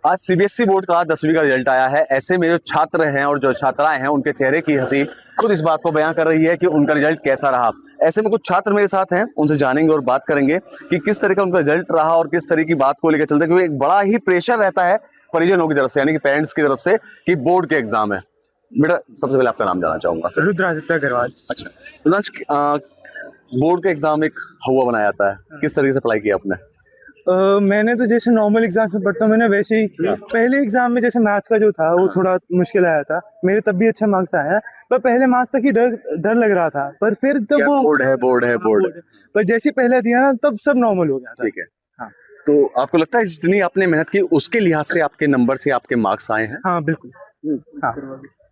आज CBSE board का 10वीं का रिजल्ट आया है। ऐसे में जो छात्र हैं और जो छात्राएं हैं उनके चेहरे की हंसी खुद इस बात को बयां कर रही है कि उनका रिजल्ट कैसा रहा। ऐसे में कुछ छात्र मेरे साथ हैं, उनसे जानेंगे और बात करेंगे कि किस तरह का उनका रिजल्ट रहा और किस तरह की बात को लेकर चलते हैं, क्योंकि एक बड़ा ही प्रेशर रहता है परिजनों की तरफ से, यानी कि पेरेंट्स की तरफ से कि बोर्ड के एग्जाम है। बेटा सबसे पहले आपका नाम जानना चाहूंगा। रुद्रादित्य अग्रवाल। अच्छा रुद्रांश, बोर्ड का एग्जाम एक हुआ बनाया जाता है, किस तरीके से अप्लाई किया आपने? मैंने तो जैसे नॉर्मल एग्जाम में पढ़ता हूँ, मैंने वैसे ही पहले एग्जाम में जैसे मैथ्स का जो था वो थोड़ा मुश्किल आया था, मेरे तब भी अच्छे मार्क्स आए हैं। पर पहले मार्क्स तक ही डर लग रहा था, पर फिर जब वो बोर्ड है। पर जैसे पहले दिया ना तब सब नॉर्मल हो गया था। ठीक है। हाँ। तो आपको लगता है जितनी आपने मेहनत की उसके लिहाज से आपके नंबर से आपके मार्क्स आए हैं? हाँ बिल्कुल। हाँ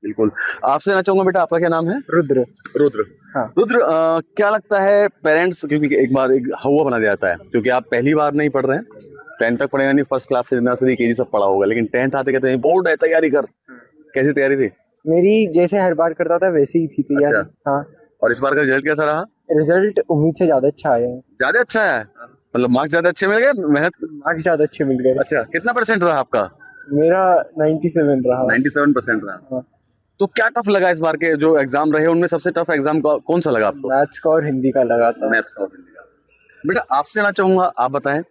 बिल्कुल। आपसे जानना चाहूंगा बेटा, आपका क्या नाम है? रुद्र। रुद्र। हाँ। रुद्र, क्या लगता है पेरेंट्स, क्योंकि एक बार एक हवा बना दिया जाता है, क्योंकि आप पहली बार नहीं पढ़ रहे हैं, 10th तक पढ़ेगा नहीं, फर्स्ट क्लास से नर्सरी केजी सब पढ़ा होगा, लेकिन 10th आते कहते हैं बोर्ड है तैयारी कर। कैसी तैयारी थी? मेरी जैसे हर बार करता था वैसे ही थी तैयारी। अच्छा। हाँ। और इस बार का रिजल्ट कैसा रहा? रिजल्ट उम्मीद से ज्यादा अच्छा आया है। ज्यादा अच्छा है, मतलब मार्क्स ज्यादा अच्छे मिल गए, मेहनत? मार्क्स ज्यादा अच्छे मिल गए। अच्छा, कितना परसेंट रहा आपका? मेरा 97 रहा। 97% रहा। हाँ। तो क्या टफ लगा इस बार के जो एग्जाम रहे, उनमें सबसे टफ एग्जाम कौन सा लगा आपको? मैथ्स का और हिंदी का लगा था। मैथ्स का और हिंदी का। बेटा आपसे जानना चाहूंगा, आप बताएं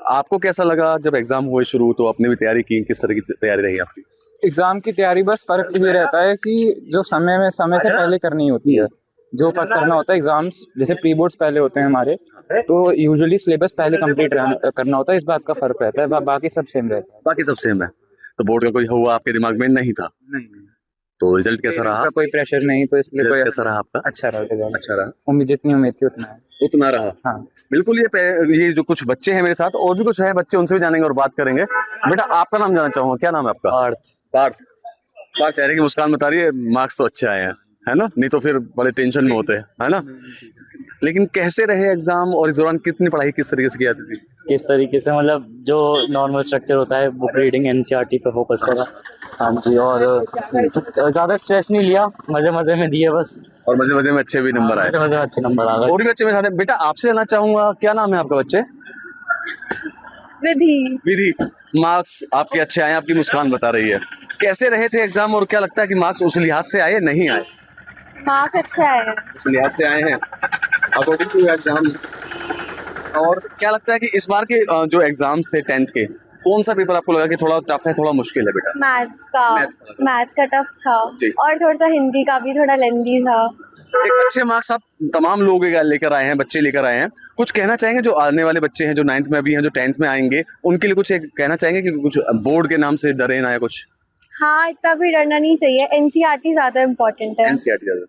आपको कैसा लगा जब एग्जाम हुए शुरू, तो आपने भी तैयारी की, किस तरह की तैयारी रही आपकी? एग्जाम की तैयारी बस फर्क ये रहता है कि जो समय से पहले करनी होती है, जो करना होता है एग्जाम्स, जैसे प्री बोर्ड्स पहले होते हैं हमारे, तो यूजुअली सिलेबस पहले कंप्लीट करना होता है, इस बात का फर्क रहता है, बाकी सब सेम रहता है। बाकी सब सेम है। तो बोर्ड का कोई हुआ आपके दिमाग में नहीं था? नहीं, तो रिजल्ट कैसा रहा? कोई प्रेशर नहीं, तो इसलिए कोई कैसा रहा आपका? अच्छा रहा। अच्छा रहा, उम्मीद जितनी उम्मीद थी उतना है। उतना रहा। हाँ बिल्कुल। ये जो कुछ बच्चे हैं मेरे साथ, और भी कुछ है बच्चे, उनसे भी जानेंगे और बात करेंगे। बेटा आपका नाम जानना चाहूंगा, क्या नाम है आपका? पार्थ। पार्थ। पार्थ, चेहरे की मुस्कान बता रही है मार्क्स तो अच्छे आए हैं, है ना? नहीं तो फिर बड़े टेंशन में होते हैं, है ना? लेकिन कैसे रहे एग्जाम, और इस दौरान कितनी पढ़ाई किस तरीके से की जाती थी? किस तरीके से, मतलब जो नॉर्मल स्ट्रक्चर होता है, बुक रीडिंग एनसीईआरटी पे फोकस करा। हाँ जी, और ज़्यादा स्ट्रेस नहीं लिया, मजे मजे में दिए बस, और मजे मजे में अच्छे भी नंबर आए? मजे मजे में अच्छे नंबर आ गए। और भी बच्चे मेरे साथ हैं। बेटा आपसे जानना चाहूंगा, क्या नाम है आपका बच्चे? विधि। विधि। मार्क्स आपके अच्छे आए, आपकी मुस्कान बता रही है। कैसे रहे थे एग्जाम, और क्या लगता है कि मार्क्स उस लिहाज से आए नहीं आए? मार्क्स अच्छा है। उस लिहाज से आए हैं अकॉर्डिंग टू एग्जाम। और क्या लगता है कि इस बार के जो एग्जाम थे 10th के, कौन सा पेपर आपको लगा कि थोड़ा टफ है, थोड़ा मुश्किल है बेटा? मैथ्स का टफ था, और थोड़ा सा हिंदी का भी थोड़ा लेंथी था। एक अच्छे मार्क्स आप तमाम लोग लेकर आए हैं, बच्चे लेकर आए हैं। कुछ कहना चाहेंगे जो आने वाले बच्चे हैं, जो 9th में अभी हैं, जो 10th में आएंगे, उनके लिए कुछ एक कहना चाहेंगे कि कुछ बोर्ड के नाम से डरे ना, या कुछ? हाँ, इतना भी डरना नहीं चाहिए, एनसीईआरटी ज्यादा इम्पोर्टेंट है। एनसीईआरटी ज्यादा।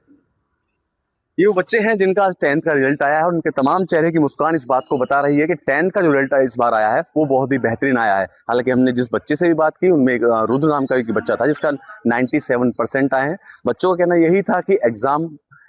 ये वो बच्चे हैं जिनका आज 10th का रिजल्ट आया है, और उनके तमाम चेहरे की मुस्कान इस बात को बता रही है कि 10th का जो रिजल्ट इस बार आया है वो बहुत ही बेहतरीन आया है। हालांकि हमने जिस बच्चे से भी बात की, उनमें एक रुद्र नाम का एक बच्चा था जिसका 97% आए हैं। बच्चों का कहना यही था कि एग्जाम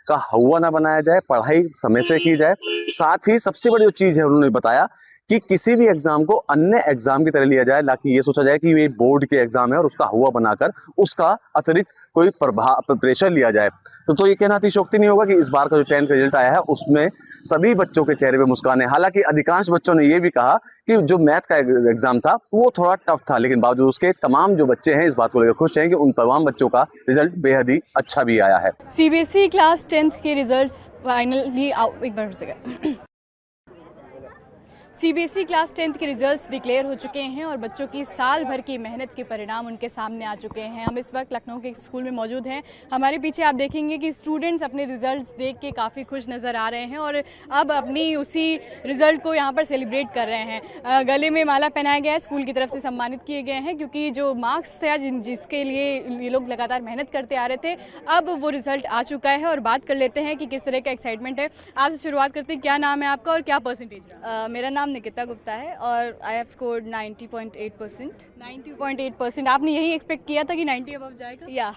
का हवा ना बनाया जाए, पढ़ाई समय से की जाए। साथ ही सबसे बड़ी जो चीज है, उन्होंने बताया कि किसी भी एग्जाम को अन्य एग्जाम की तरह लिया जाए, ना कि ये सोचा जाए कि ये बोर्ड के एग्जाम है और उसका हुआ बनाकर उसका अतिरिक्त कोई प्रेशर लिया जाए। तो ये कहना अतिशयोक्ति नहीं होगा कि इस बार का जो 10th का रिजल्ट आया है उसमें सभी बच्चों के चेहरे पे मुस्कान है। हालांकि अधिकांश बच्चों ने ये भी कहा कि जो मैथ का एग्जाम था वो थोड़ा टफ था, लेकिन बावजूद उसके तमाम जो बच्चे हैं इस बात को लेकर खुश हैं कि उन तमाम बच्चों का रिजल्ट बेहद ही अच्छा भी आया है। सीबीएसई क्लास 10th के रिजल्ट्स फाइनली आउट। एक बार फिर से सीबीएसई क्लास 10th के रिजल्ट्स डिक्लेयर हो चुके हैं और बच्चों की साल भर की मेहनत के परिणाम उनके सामने आ चुके हैं। हम इस वक्त लखनऊ के एक स्कूल में मौजूद हैं। हमारे पीछे आप देखेंगे कि स्टूडेंट्स अपने रिजल्ट्स देख के काफ़ी खुश नज़र आ रहे हैं और अब अपनी उसी रिज़ल्ट को यहाँ पर सेलिब्रेट कर रहे हैं। गले में माला पहनाया गया है, स्कूल की तरफ से सम्मानित किए गए हैं, क्योंकि जो मार्क्स थे जिसके लिए ये लोग लगातार मेहनत करते आ रहे थे, अब वो रिज़ल्ट आ चुका है। और बात कर लेते हैं कि किस तरह का एक्साइटमेंट है। आपसे शुरुआत करते हैं, क्या नाम है आपका और क्या परसेंटेज रहा? मेरा नाम निकिता गुप्ता है और आई हैव स्कोर्ड 90.8%। 90.8%। आपने यही एक्सपेक्ट किया था कि 90 अबव जाएगा? या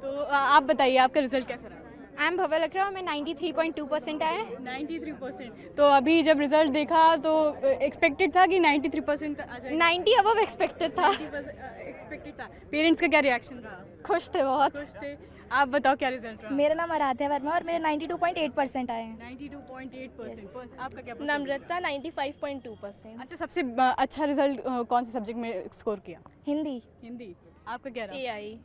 तो आप बताइए आपका रिजल्ट कैसा रहा? आई एम भव्य लखरा और मैं 93.2% आए हैं। 93%। तो अभी जब रिजल्ट देखा तो एक्सपेक्टेड था कि 93% आ जाएगा? 90 अबव एक्सपेक्टेड था। एक्सपेक्टेड था। पेरेंट्स का क्या रिएक्शन रहा? खुश थे बहुत। खुश थे। आप बताओ क्या रिजल्ट रहा? मेरा नाम आराध्या वर्मा और मेरे 92.8% आए हैं। 92.8%। आपका क्या? नम्रता 95.2%। अच्छा, सबसे अच्छा रिजल्ट कौन से सब्जेक्ट में स्कोर किया? हिंदी। हिंदी। आपका क्या रहा? AI।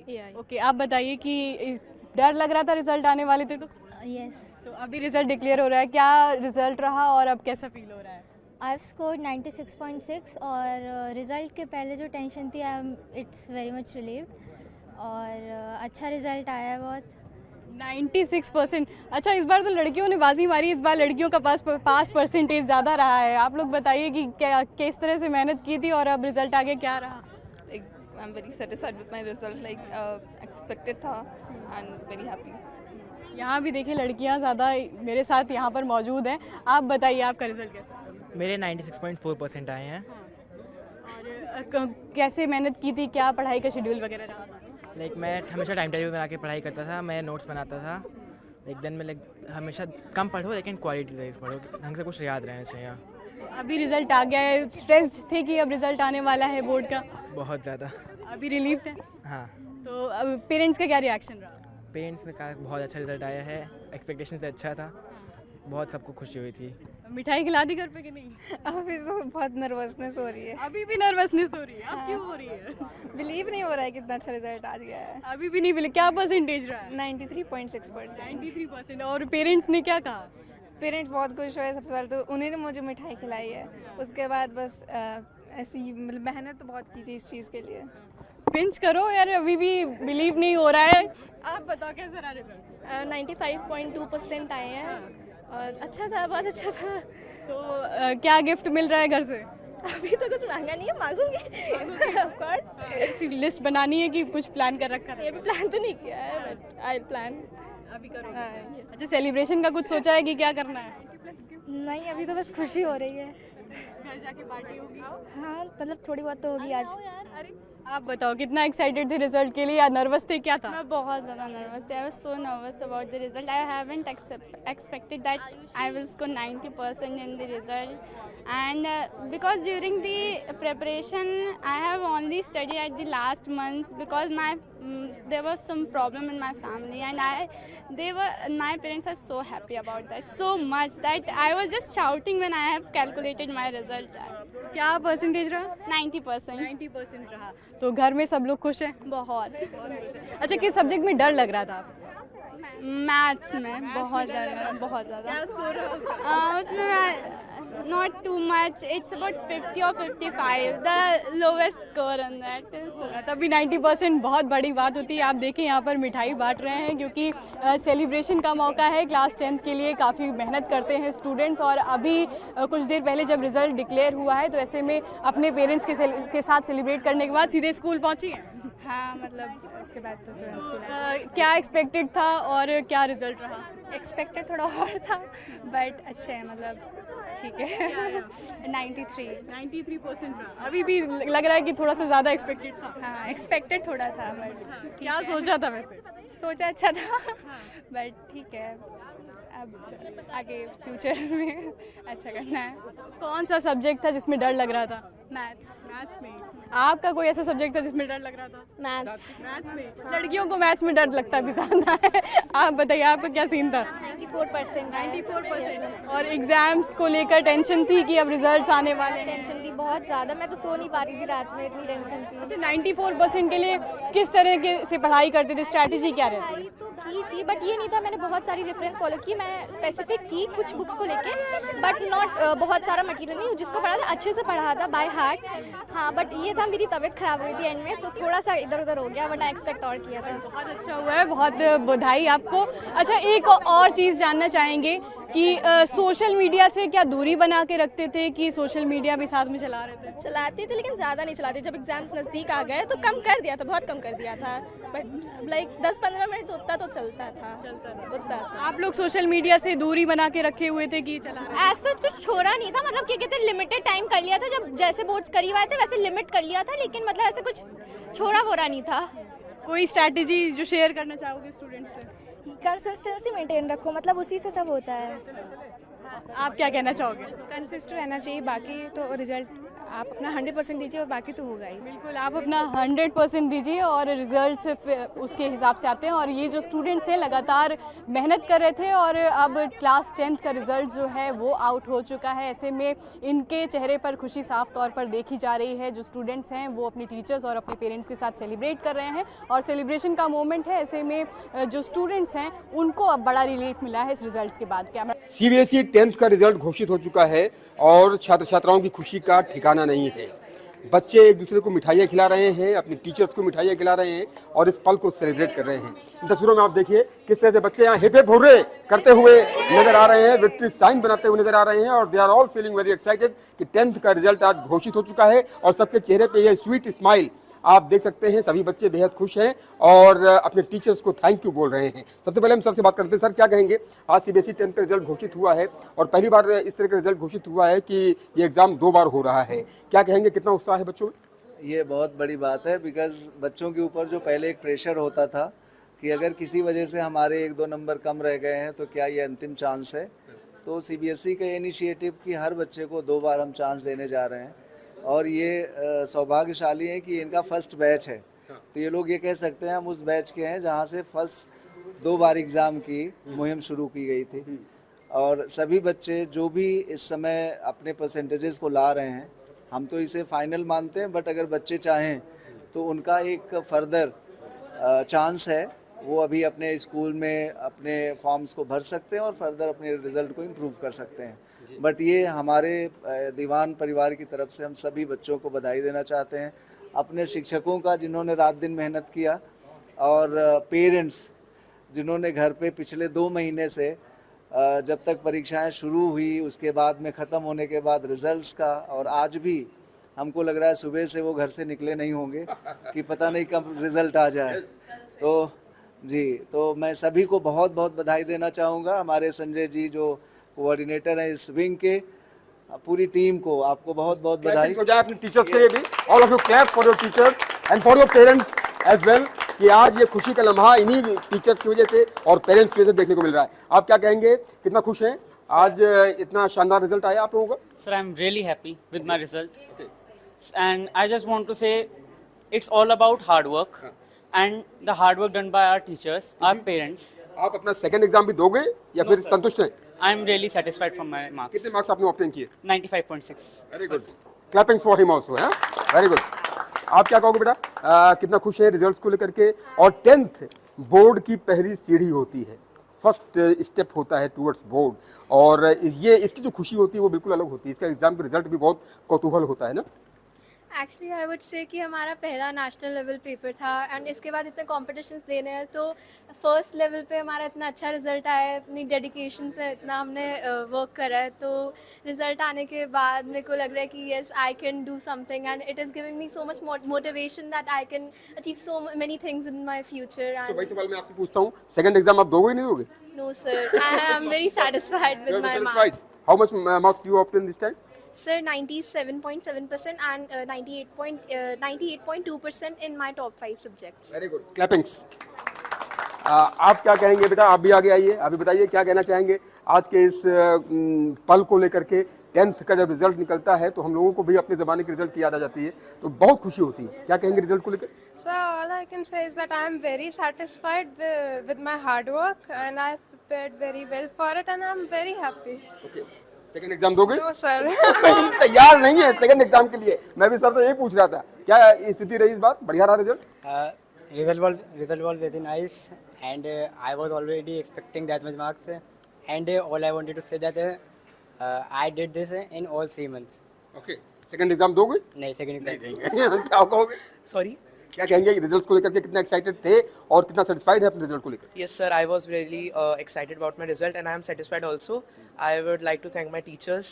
AI। ओके, आप बताइए कि डर लग रहा था रिजल्ट आने वाले थे तो? यस, तो अभी रिजल्ट डिक्लेयर हो रहा है, क्या रिजल्ट रहा और अब कैसा फील हो रहा है? आई हैव स्कोर्ड 96.6 और रिज़ल्ट के पहले जो टेंशन थी इट्स वेरी मच रिलीव्ड और अच्छा रिज़ल्ट आया है बहुत। 96%। अच्छा, इस बार तो लड़कियों ने बाजी मारी, इस बार लड़कियों का पास परसेंटेज ज़्यादा रहा है। आप लोग बताइए कि क्या किस तरह से मेहनत की थी और अब रिजल्ट आगे क्या रहा? I'm very satisfied with my result, like expected था and very happy. यहाँ भी देखिए लड़कियाँ ज़्यादा मेरे साथ यहाँ पर मौजूद हैं। आप बताइए आपका रिजल्ट कैसा? मेरे 96.4% आए हैं। और कैसे मेहनत की थी, क्या पढ़ाई का शेड्यूल वगैरह रहा था? लाइक मैं हमेशा टाइम टेबल बना के पढ़ाई करता था, मैं नोट्स बनाता था। एक दिन में हमेशा कम पढ़ो लेकिन क्वालिटी वाइज पढ़ो, ढंग से कुछ याद रहना चाहिए। अभी रिजल्ट आ गया है, स्ट्रेस थे कि अब रिजल्ट आने वाला है बोर्ड का? बहुत ज़्यादा। अभी रिलीफ है? हाँ। तो अब पेरेंट्स का क्या रिएक्शन रहा? पेरेंट्स ने कहा बहुत अच्छा रिजल्ट आया है, एक्सपेक्टेशन से अच्छा था, बहुत सबको खुशी हुई थी। मिठाई खिला दी घर पे कि नहीं? अभी तो बहुत नर्वसनेस हो रही है। अभी भी नर्वसनेस हो रही है? अब क्यों हो रही है? बिलीव नहीं हो रहा है कितना अच्छा रिजल्ट आ गया है। अभी भी नहीं मिले। क्या परसेंटेज रहा है? 93.6%। 93%। और पेरेंट्स ने क्या कहा? पेरेंट्स बहुत खुश हुए। सबसे पहले तो उन्हीं ने मुझे मिठाई खिलाई है, उसके बाद बस ऐसी मेहनत तो बहुत की थी इस चीज़ के लिए। पिंच करो यार, अभी भी बिलीव नहीं हो रहा है। आप बताओ कैसा रहा रिजल्ट? 95.2% आए हैं और अच्छा था, बहुत अच्छा था। तो क्या गिफ्ट मिल रहा है घर से? अभी तो कुछ महंगा नहीं है, मांगूंगी ऑफ कोर्स। लिस्ट बनानी है कि कुछ प्लान कर रखा ये भी प्लान तो नहीं किया है बट आई प्लान अभी करो? अच्छा, सेलिब्रेशन का कुछ सोचा है कि क्या करना है? नहीं, अभी तो बस खुशी हो रही है। घर जाके पार्टी होगी? हाँ, मतलब थोड़ी बहुत तो होगी आज। अरे आप बताओ कितना एक्साइटेड थे रिजल्ट के लिए या नर्वस थे, क्या था? मैं बहुत ज़्यादा नर्वस थी। I was so nervous about the result. I haven't expected that I will score 90% in the result and because during the preparation I have only studied at the last months because there was some problem in my family and my parents are so happy about that so much that I was just shouting when I have calculated my result. क्या percentage रहा? 90%। 90% रहा। तो घर में सब लोग खुश हैं? बहुत। अच्छा, किस सब्जेक्ट में डर लग रहा था? मैथ्स में बहुत ज़्यादा। क्या स्कोर रहा उसमें not too much, it's about 50 or 55, the lowest score on that. तभी 90% बहुत बड़ी बात होती है। आप देखें यहाँ पर मिठाई बांट रहे हैं क्योंकि सेलिब्रेशन का मौका है। क्लास 10th के लिए काफ़ी मेहनत करते हैं स्टूडेंट्स और अभी कुछ देर पहले जब रिजल्ट डिक्लेयर हुआ है तो ऐसे में अपने पेरेंट्स के साथ सेलिब्रेट करने के बाद सीधे स्कूल पहुँची हैं? हाँ, मतलब उसके बाद तो तुरंत स्कूल। क्या एक्सपेक्टेड था और क्या रिजल्ट रहा? एक्सपेक्टेड थोड़ा और था बट अच्छे हैं, मतलब ठीक है। 93% रहा। अभी भी लग रहा है कि थोड़ा सा ज़्यादा एक्सपेक्टेड था? हाँ, एक्सपेक्टेड थोड़ा था बट क्या सोचा था वैसे? सोचा अच्छा था बट ठीक है, अब आगे फ्यूचर में अच्छा करना है। कौन सा सब्जेक्ट था जिसमें डर लग रहा था? मैथ्स में। आपका कोई ऐसा सब्जेक्ट था जिसमें डर लग रहा था? मैथ्स में। लड़कियों को मैथ्स में डर लगता भी ज़्यादा है। आप बताइए आपका क्या सीन था? 94%। 94%। और एग्जाम्स को लेकर टेंशन थी कि अब रिजल्ट्स आने वाले हैं? टेंशन थी बहुत ज़्यादा, मैं तो सो नहीं पा रही थी रात में, इतनी टेंशन थी। अच्छा, 94% के लिए किस तरह के से पढ़ाई करते थे, स्ट्रैटेजी क्या रहती? पढ़ाई तो की थी बट ये नहीं था, मैंने बहुत सारी रेफरेंस फॉलो की। मैं स्पेसिफिक थी कुछ बुक्स को लेके बट नॉट बहुत सारा मटेरियल नहीं, जिसको पढ़ा था अच्छे से पढ़ा था बाय हार्ट। हाँ, बट ये था मेरी तबीयत खराब हुई थी एंड में, तो थोड़ा सा इधर उधर हो गया वरना एक्सपेक्ट और किया था। बहुत अच्छा हुआ है, बहुत बधाई आपको। अच्छा, एक और चीज़ जानना चाहेंगे कि सोशल मीडिया से क्या दूरी बना के रखते थे कि सोशल मीडिया भी साथ में चला रहे थे? चलाते थे लेकिन ज़्यादा नहीं चलाते। जब एग्जाम्स नज़दीक आ गए तो कम कर दिया था, बहुत कम कर दिया था बट लाइक 10-15 मिनट उतना तो चलता था। उतना आप लोग सोशल मीडिया से दूरी बना के रखे हुए थे कि चला रहे? ऐसा कुछ छोड़ा नहीं था, मतलब क्या कहते हैं लिमिटेड टाइम कर लिया था। जब जैसे बोर्ड्स करीब आए थे वैसे लिमिट कर लिया था, लेकिन मतलब ऐसे कुछ छोड़ा बोरा नहीं था। कोई स्ट्रैटेजी जो शेयर करना चाहोगे स्टूडेंट्स से? कंसिस्टेंसी मेंटेन रखो, मतलब उसी से सब होता है। आप क्या कहना चाहोगे? कंसिस्टेंट रहना चाहिए, बाकी तो रिजल्ट आप अपना 100% दीजिए और बाकी तो होगा ही। बिल्कुल, आप अपना 100% दीजिए और रिजल्ट से उसके हिसाब से आते हैं। और ये जो स्टूडेंट्स हैं लगातार मेहनत कर रहे थे और अब क्लास 10th का रिजल्ट जो है वो आउट हो चुका है। ऐसे में इनके चेहरे पर खुशी साफ तौर पर देखी जा रही है। जो स्टूडेंट्स हैं वो अपने टीचर्स और अपने पेरेंट्स के साथ सेलिब्रेट कर रहे हैं और सेलिब्रेशन का मोमेंट है। ऐसे में जो स्टूडेंट्स हैं उनको अब बड़ा रिलीफ मिला है इस रिजल्ट के बाद। कैमरा सीबीएसई 10th का रिजल्ट घोषित हो चुका है और छात्र छात्राओं की खुशी का ठिकाना नहीं है। बच्चे एक दूसरे को मिठाइयाँ खिला रहे हैं, अपने टीचर्स को मिठाइयाँ खिला रहे हैं और इस पल को सेलिब्रेट कर रहे हैं। इन तस्वीरों में आप देखिए किस तरह से बच्चे यहाँ हिप हिप हुर्रे करते हुए नजर आ रहे हैं, विक्ट्री साइन बनाते हुए नजर आ रहे हैं और they are all feeling very excited कि 10th का रिजल्ट आज घोषित हो चुका है और सबके चेहरे पे ये स्वीट स्माइल आप देख सकते हैं। सभी बच्चे बेहद खुश हैं और अपने टीचर्स को थैंक यू बोल रहे हैं। सबसे पहले हम सर से बात करते हैं। सर, क्या कहेंगे? आज सीबीएसई 10th का रिजल्ट घोषित हुआ है और पहली बार इस तरह का रिजल्ट घोषित हुआ है कि ये एग्जाम 2 बार हो रहा है। क्या कहेंगे, कितना उत्साह है बच्चों में? ये बहुत बड़ी बात है, बिकॉज बच्चों के ऊपर जो पहले एक प्रेशर होता था कि अगर किसी वजह से हमारे 1-2 नंबर कम रह गए हैं तो क्या ये अंतिम चांस है। तो सीबीएसई का इनिशिएटिव कि हर बच्चे को 2 बार हम चांस देने जा रहे हैं और ये सौभाग्यशाली है कि इनका फर्स्ट बैच है। तो ये लोग ये कह सकते हैं हम उस बैच के हैं जहाँ से फर्स्ट 2 बार एग्ज़ाम की मुहिम शुरू की गई थी और सभी बच्चे जो भी इस समय अपने परसेंटेजेस को ला रहे हैं, हम तो इसे फाइनल मानते हैं, बट अगर बच्चे चाहें तो उनका एक फर्दर चांस है। वो अभी अपने स्कूल में अपने फॉर्म्स को भर सकते हैं और फर्दर अपने रिज़ल्ट को इम्प्रूव कर सकते हैं। बट ये हमारे दीवान परिवार की तरफ से हम सभी बच्चों को बधाई देना चाहते हैं, अपने शिक्षकों का जिन्होंने रात दिन मेहनत किया और पेरेंट्स जिन्होंने घर पे पिछले 2 महीने से जब तक परीक्षाएं शुरू हुई उसके बाद में ख़त्म होने के बाद रिज़ल्ट्स का, और आज भी हमको लग रहा है सुबह से वो घर से निकले नहीं होंगे कि पता नहीं कब रिज़ल्ट आ जाए। तो जी, तो मैं सभी को बहुत बहुत बधाई देना चाहूँगा। हमारे संजय जी जो कोऑर्डिनेटर है इस विंग के, पूरी टीम को आपको बहुत बहुत बधाई हो जाए। अपने टीचर्स के लिए भी all of you clap for your teachers and for your parents as well कि आज ये खुशी का लम्हा इन्हीं टीचर्स की वजह से और पेरेंट्स की वजह से देखने को मिल रहा है। आप क्या कहेंगे, कितना खुश हैं आज इतना शानदार रिजल्ट आया आप लोगों का? Sir, I am really happy with my result and I just want to say it's all about hard work and the hard work done by our teachers, our parents. आप अपना सेकंड एग्जाम भी दोगे या फिर संतुष्ट हैं? आई am really satisfied from my marks. कितने marks आपने ऑब्टेन किए? 95.6। Very good, clapping for him also. है वेरी गुड। आप क्या कहोगे बेटा, कितना खुश है रिजल्ट्स को लेकर के? और 10th बोर्ड की पहली सीढ़ी होती है, फर्स्ट स्टेप होता है टूवर्ड्स बोर्ड, और ये इसकी जो खुशी होती है वो बिल्कुल अलग होती है। इसका एग्जाम का रिजल्ट भी बहुत कौतूहल होता है ना। एक्चुअली आई वुड से कि हमारा पहला नेशनल लेवल पेपर था एंड इसके बाद इतने कॉम्पिटिशन्स देने हैं, तो फर्स्ट लेवल पे हमारा इतना अच्छा रिज़ल्ट आया है, इतनी डेडिकेशन से इतना हमने वर्क करा है। तो रिज़ल्ट आने के बाद मेरे को लग रहा है कि yes I can do something and it is giving me so much motivation that I can achieve so many things in my future. तो भाई सवाल मैं आपसे पूछता हूँ, सेकंड एग्जाम आप दोगे नहीं दोगे? No sir, I am very satisfied with my marks. How much marks do you obtain this time? Sir, 97.7% and 98.2% in my top 5 subjects. Very good. Clappings. आप क्या कहेंगे बेटा, आप भी आगे आइए, अभी बताइए क्या कहना चाहेंगे आज के इस पल को लेकर के। 10th का जब रिजल्ट निकलता है तो हम लोगों को भी अपने ज़माने के रिजल्ट की याद आ जाती है, तो बहुत खुशी होती है। क्या कहेंगे रिजल्ट को लेकर? Sir, all I can say is that I am very satisfied with my hard work and I have prepared very well for it and I am very happy. Okay. Second exam दोगे? No sir. तैयार नहीं है second exam के लिए। मैं भी sir से यही पूछ रहा था, क्या स्थिति रही इस बार? बढ़िया रहा result? Result was very nice and I was already expecting that much marks and all I wanted to say that I did this in all 3 months. Okay. Second exam दोगे? नहीं, सेकंड एग्जाम नहीं देंगे। क्या कहोगे? Sorry, क्या कहेंगे results को लेकर के, कितना एक्साइटेड थे और कितना सेटिस्फाइड है अपने रिजल्ट को लेकर? Yes sir, I was really excited about my result and I am satisfied also. I would like to thank my teachers.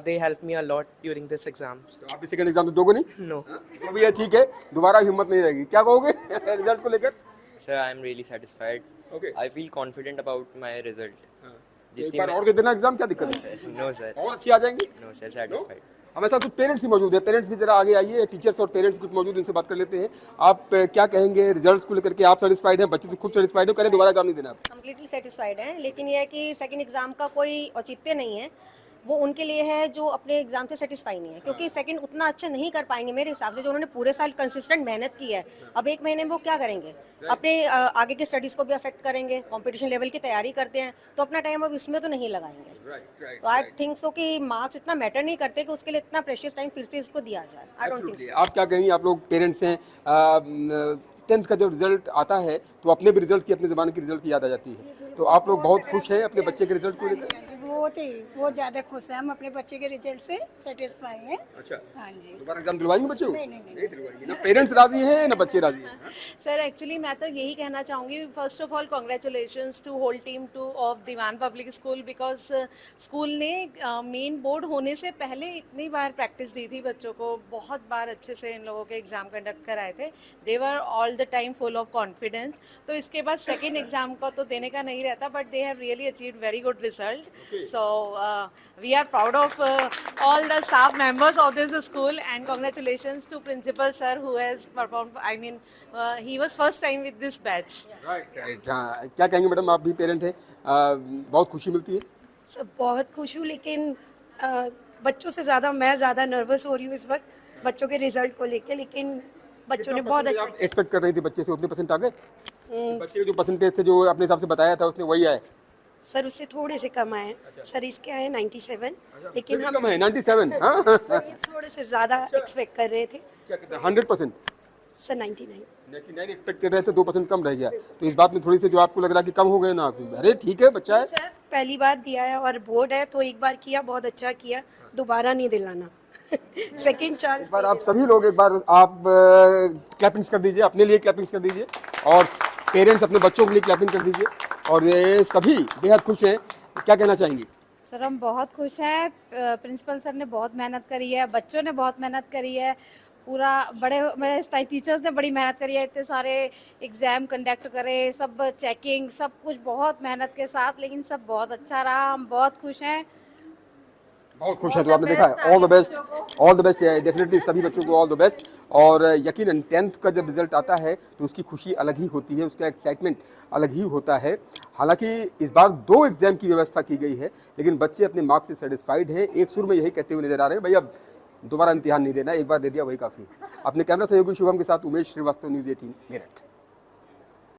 They helped me a lot during this exam. तो आप भी second exam तो दोगे नहीं? No. तो भी ये ठीक है, दोबारा हिम्मत नहीं रहेगी। क्या कहोगे रिजल्ट को लेकर? Sir, I am really satisfied. Okay. I feel confident about my result. एक बार और दे देना एग्जाम, क्या दिक्कत है? No sir. और अच्छी आ जाएंगी? No sir, satisfied. हमारे साथ कुछ पेरेंट्स भी मौजूद है, पेरेंट्स भी जरा आगे आइए, टीचर्स और पेरेंट्स कुछ मौजूद, इनसे बात कर लेते हैं। आप क्या कहेंगे रिजल्ट्स को लेकर के? आप सेटिस्फाइड हैं? बच्चे तो खुद सेटिस्फाइड हो, कह रहे दोबारा एग्जाम नहीं देना? कम्प्लीटली सेटिस्फाइड हैं, लेकिन यह है कि सेकंड एग्ज़ाम का कोई औचित्य नहीं है, वो उनके लिए है जो अपने एग्जाम से सेटिस्फाई नहीं है, क्योंकि सेकंड उतना अच्छा नहीं कर पाएंगे मेरे हिसाब से, जो उन्होंने पूरे साल कंसिस्टेंट मेहनत की है। अब एक महीने में वो क्या करेंगे? अपने आगे की स्टडीज़ को भी अफेक्ट करेंगे, कंपटीशन लेवल की तैयारी करते हैं, तो अपना टाइम अब इसमें तो नहीं लगाएंगे। तो आई थिंक सो कि मार्क्स इतना मैटर नहीं करते कि उसके लिए इतना प्रेशियस टाइम फिर से इसको दिया जाए। I don't think so. आप क्या कहेंगे? आप लोग पेरेंट्स हैं, 10th का जब रिजल्ट आता है तो अपने भी रिजल्ट की, अपने ज़माने की रिजल्ट की याद आ जाती है, तो आप लोग बहुत खुश हैं अपने बच्चे के रिजल्ट को लेकर? बहुत ज़्यादा खुश हैं हम अपने बच्चे के रिजल्ट से, सेटिस्फाई हैं। अच्छा, हाँ जी। दोबारा एग्जाम दिलवाएंगे बच्चे को? नहीं दिलवाएंगे ना? पेरेंट्स राजी हैं ना बच्चे राजी हैं? सर एक्चुअली मैं तो यही कहना चाहूँगी, first of all congratulations to whole team to of Dewan public school, because school ने मेन बोर्ड होने से पहले इतनी बार प्रैक्टिस दी थी बच्चों को, बहुत बार अच्छे से इन लोगों के एग्ज़ाम कंडक्ट कराए थे, they were all the time full of confidence. तो इसके बाद सेकेंड एग्ज़ाम का तो देने का नहीं रहता, but they have really achieved very good result. So we are proud of all the staff members of this school, and congratulations to principal sir who has performed. I mean, he was first time with this batch. Right. हाँ, क्या कहेंगे madam? आप भी parent हैं, बहुत खुशी मिलती है? सब बहुत खुश हूँ, लेकिन बच्चों से ज़्यादा मैं ज़्यादा नर्वस हो रही हूँ इस वक्त बच्चों के रिजल्ट को लेके, लेकिन बच्चों ने बहुत अच्छा एक्सपेक्ट कर रही थी बच्चे से, उतने परसेंट आ गए? बच्चे जो परसेंटेज थे जो अपने हिसाब से बताया था उसने वही आए? सर उससे थोड़े से कम आए। सर इसके आए 97, लेकिन हम कम है 97। हाँ सर ये थोड़े से ज़्यादा एक्सपेक्ट कर रहे थे। क्या कहते हैं 100%? सर 99 एक्सपेक्ट कर रहे थे, 2% कम रह गया, तो इस बात में थोड़ी सी जो आपको लग रहा है कि कम हो गए ना? अरे ठीक है, बच्चा है। सर पहली बार दिया है और बोर्ड है, तो एक बार किया बहुत अच्छा किया, दोबारा नहीं दिलाना। Second chance. इस बार आप सभी लोग एक बार आप क्लैपिंग्स कर दीजिए, अपने लिए क्लैपिंग्स कर दीजिए, और पेरेंट्स अपने बच्चों के लिए क्लैपिंग कर दीजिए, और ये सभी बेहद खुश हैं। क्या कहना चाहेंगी? सर हम बहुत खुश हैं, प्रिंसिपल सर ने बहुत मेहनत करी है, बच्चों ने बहुत मेहनत करी है, पूरा मेरे टीचर्स ने बड़ी मेहनत करी है, इतने सारे एग्ज़ाम कंडक्ट करे, सब चेकिंग, सब कुछ बहुत मेहनत के साथ, लेकिन सब बहुत अच्छा रहा, हम बहुत खुश हैं। बहुत खुश है, तो आपने देखा है। ऑल द बेस्ट डेफिनेटली सभी बच्चों को ऑल द बेस्ट। और यकीनन 10th का जब रिजल्ट आता है तो उसकी खुशी अलग ही होती है, उसका एक्साइटमेंट अलग ही होता है। हालांकि इस बार 2 एग्जाम की व्यवस्था की गई है, लेकिन बच्चे अपने मार्क्स से सेटिस्फाइड हैं, एक सुर में यही कहते हुए नजर आ रहे हैं, भाई अब दोबारा इम्तिहान नहीं देना, एक बार दे दिया वही काफ़ी है। अपने कैमरा सहयोगी शुभम के साथ उमेश श्रीवास्तव, न्यूज़ 18 मेरठ।